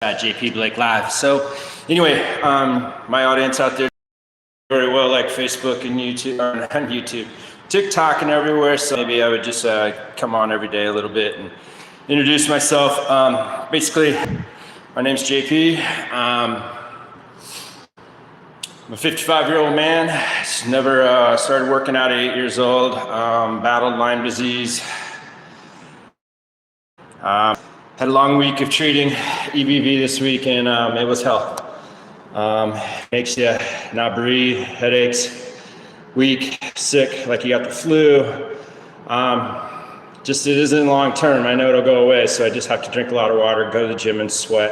at JP Blake Live. So anyway, my audience out there very well like Facebook and YouTube, and YouTube, TikTok and everywhere. So maybe I would just come on every day a little bit and introduce myself. Basically, my name's JP. I'm a 55-year-old man. Never started working out at 8 years old. Battled Lyme disease. Had a long week of treating EBV this week, and it was hell. Makes you not breathe, headaches, weak, sick, like you got the flu. Just it isn't long term. I know it'll go away, so I just have to drink a lot of water, go to the gym and sweat,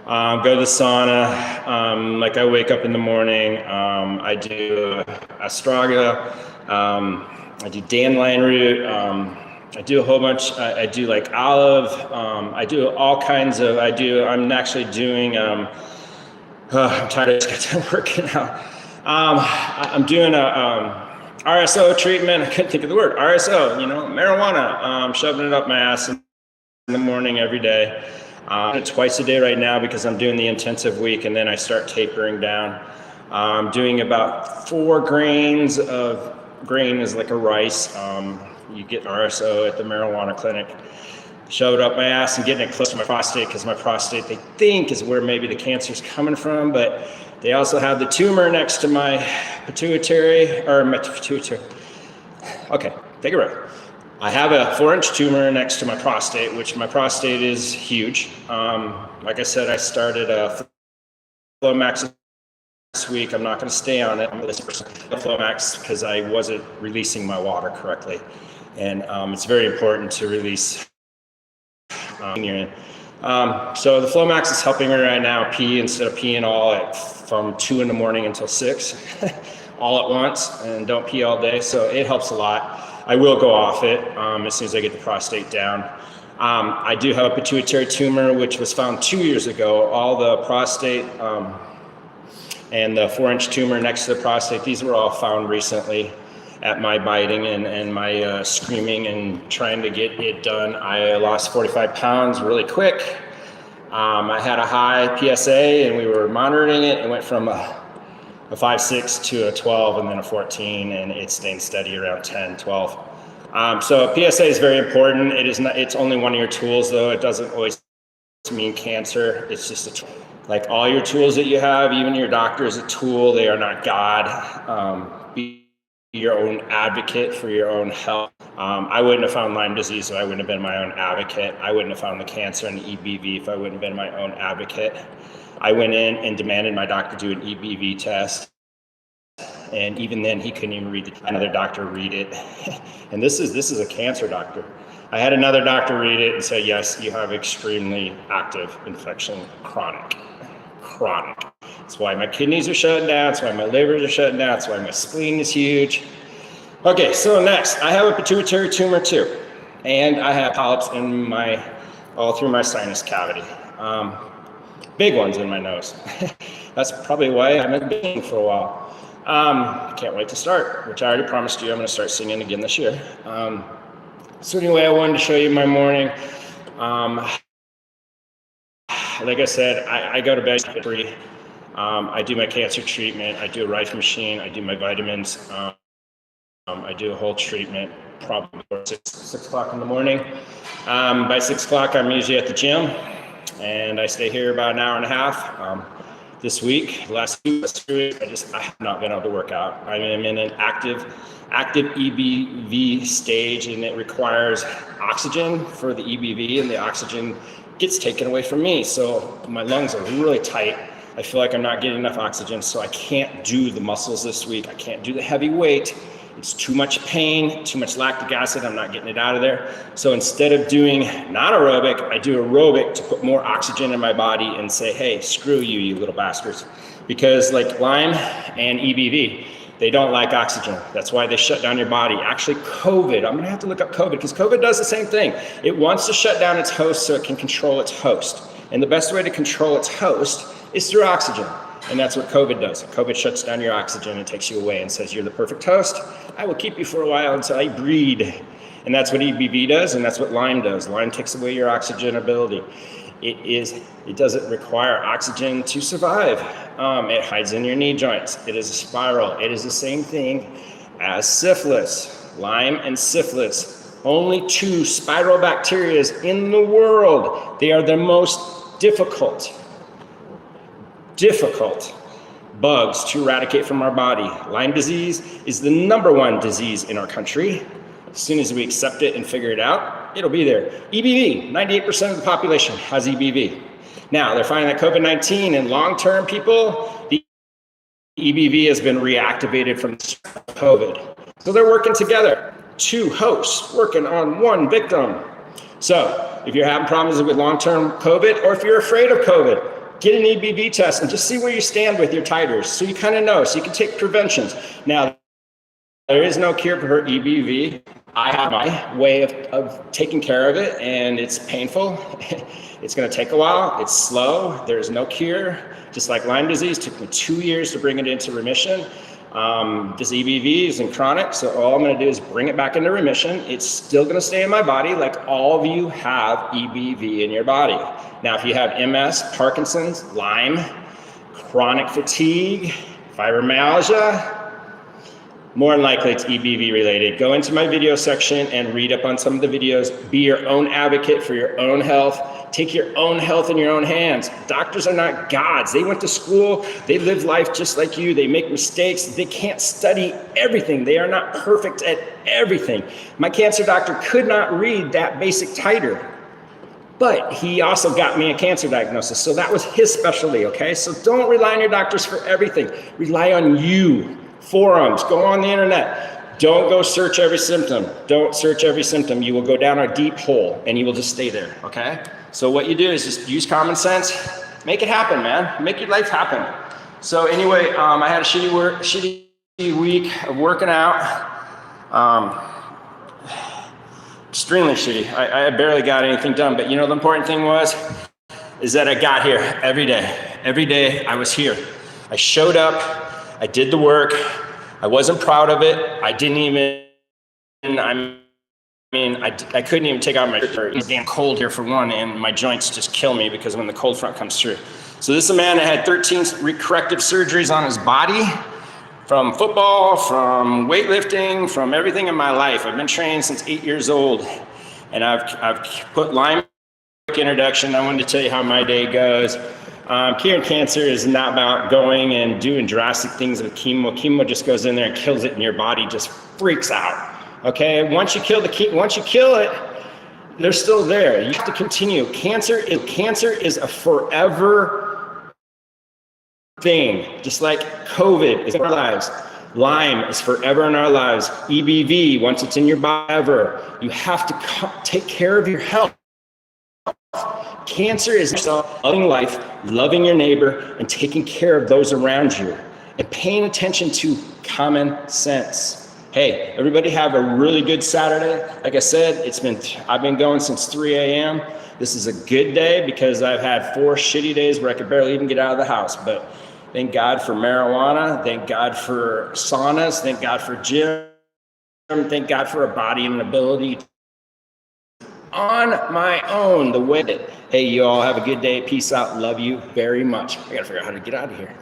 go to the sauna. Like I wake up in the morning, I do astraga, I do dandelion root. I do a whole bunch. I do like olive. I do all kinds of. I'm actually doing. I'm tired of working out. I'm doing a RSO treatment. I couldn't think of the word. RSO. Marijuana. Shoving it up my ass in the morning every day. Twice a day right now because I'm doing the intensive week, and then I start tapering down. I'm doing about 4 grains of grain is like a rice. You get RSO at the marijuana clinic, shove it up my ass and getting it close to my prostate, because my prostate, they think, is where maybe the cancer's coming from, but they also have the tumor next to my pituitary. Okay, take a breath. I have a 4-inch tumor next to my prostate, which my prostate is huge. Like I said, I started Flomax this week. I'm not going to stay on it. I'm going to listen for Flomax because I wasn't releasing my water correctly. And it's very important to release urine. So the Flomax is helping me right now pee instead of peeing all from 2 in the morning until 6, all at once, and don't pee all day. So it helps a lot. I will go off it as soon as I get the prostate down. I do have a pituitary tumor, which was found 2 years ago. All the prostate and the 4-inch tumor next to the prostate, these were all found recently at my biting and my screaming and trying to get it done. I lost 45 pounds really quick. I had a high PSA and we were monitoring it. It went from a 5.6 to a 12 and then a 14, and it's staying steady around 10, 12. So PSA is very important. It's only one of your tools though. It doesn't always mean cancer. It's just a tool. Like all your tools that you have, even your doctor is a tool. They are not God. Be your own advocate for your own health. I wouldn't have found Lyme disease if I wouldn't have been my own advocate. I wouldn't have found the cancer and the EBV if I wouldn't have been my own advocate. I went in and demanded my doctor do an EBV test. And even then he couldn't even read it. Another doctor read it. And this is a cancer doctor. I had another doctor read it and say, yes, you have extremely active infection, chronic. That's why my kidneys are shutting down. That's why my livers are shutting down. That's why my spleen is huge. Okay, so next, I have a pituitary tumor too. And I have polyps in all through my sinus cavity. Big ones in my nose. That's probably why I haven't been for a while. Can't wait to start, which I already promised you I'm gonna start singing again this year. So anyway, I wanted to show you my morning. Like I said, I go to bed at 3. I do my cancer treatment. I do a Rife machine. I do my vitamins. I do a whole treatment probably 6 o'clock in the morning. By 6 o'clock, I'm usually at the gym, and I stay here about an hour and a half. This week, last week, I have not been able to work out. I am in an active EBV stage, and it requires oxygen for the EBV, and the oxygen gets taken away from me. So my lungs are really tight. I feel like I'm not getting enough oxygen, so I can't do the muscles this week. I can't do the heavy weight. It's too much pain, too much lactic acid. I'm not getting it out of there. So instead of doing non-aerobic, I do aerobic to put more oxygen in my body and say, hey, screw you, you little bastards. Because like Lyme and EBV, they don't like oxygen. That's why they shut down your body. Actually, COVID, I'm gonna have to look up COVID because COVID does the same thing. It wants to shut down its host so it can control its host. And the best way to control its host is through oxygen. And that's what COVID does. COVID shuts down your oxygen and takes you away and says, you're the perfect host. I will keep you for a while until I breed. And that's what EBV does, and that's what Lyme does. Lyme takes away your oxygen ability. It doesn't require oxygen to survive. It hides in your knee joints. It is a spiral. It is the same thing as syphilis. Lyme and syphilis, only 2 spiral bacteria in the world. They are the most difficult bugs to eradicate from our body. Lyme disease is the #1 disease in our country. As soon as we accept it and figure it out, it'll be there. EBV, 98% of the population has EBV. Now, they're finding that COVID-19 in long-term people, the EBV has been reactivated from COVID. So they're working together, 2 hosts working on 1 victim. So if you're having problems with long-term COVID, or if you're afraid of COVID, get an EBV test and just see where you stand with your titers, so you kind of know, so you can take preventions. Now, there is no cure for EBV. I have my way of taking care of it, and it's painful. It's going to take a while. It's slow. There's no cure. Just like Lyme disease, it took me 2 years to bring it into remission. This EBV is in chronic, so all I'm going to do is bring it back into remission. It's still going to stay in my body, like all of you have EBV in your body. Now, if you have MS, Parkinson's, Lyme, chronic fatigue, fibromyalgia, more than likely it's EBV related. Go into my video section and read up on some of the videos. Be your own advocate for your own health. Take your own health in your own hands. Doctors are not gods. They went to school. They live life just like you. They make mistakes. They can't study everything. They are not perfect at everything. My cancer doctor could not read that basic titer, but he also got me a cancer diagnosis. So that was his specialty, okay? So don't rely on your doctors for everything. Rely on you. Forums, go on the internet. Don't go search every symptom. Don't search every symptom. You will go down a deep hole and you will just stay there, okay? So what you do is just use common sense. Make it happen, man. Make your life happen. So anyway, I had a shitty week of working out. Extremely shitty. I barely got anything done, but you know, the important thing is that I got here every day. Every day I was here. I showed up. I did the work. I wasn't proud of it. I didn't even, I couldn't even take out my shirt. It's damn cold here for one, and my joints just kill me because when the cold front comes through. So this is a man that had 13 corrective surgeries on his body, from football, from weightlifting, from everything in my life. I've been trained since 8 years old, and I've put Lyme introduction. I wanted to tell you how my day goes. Curing cancer is not about going and doing drastic things with chemo. Chemo just goes in there and kills it, and your body just freaks out. Okay, once you kill it, they're still there. You have to continue. Cancer is a forever thing, just like COVID is in our lives. Lyme is forever in our lives. EBV, once it's in your body, ever. You have to take care of your health. Cancer is yourself, loving life, loving your neighbor, and taking care of those around you, and paying attention to common sense. Hey, everybody have a really good Saturday. Like I said, I've been going since 3 a.m. This is a good day because I've had 4 shitty days where I could barely even get out of the house. But thank God for marijuana. Thank God for saunas. Thank God for gym. Thank God for a body and an ability on my own, the way that, hey, you all have a good day. Peace out. Love you very much. I got to figure out how to get out of here.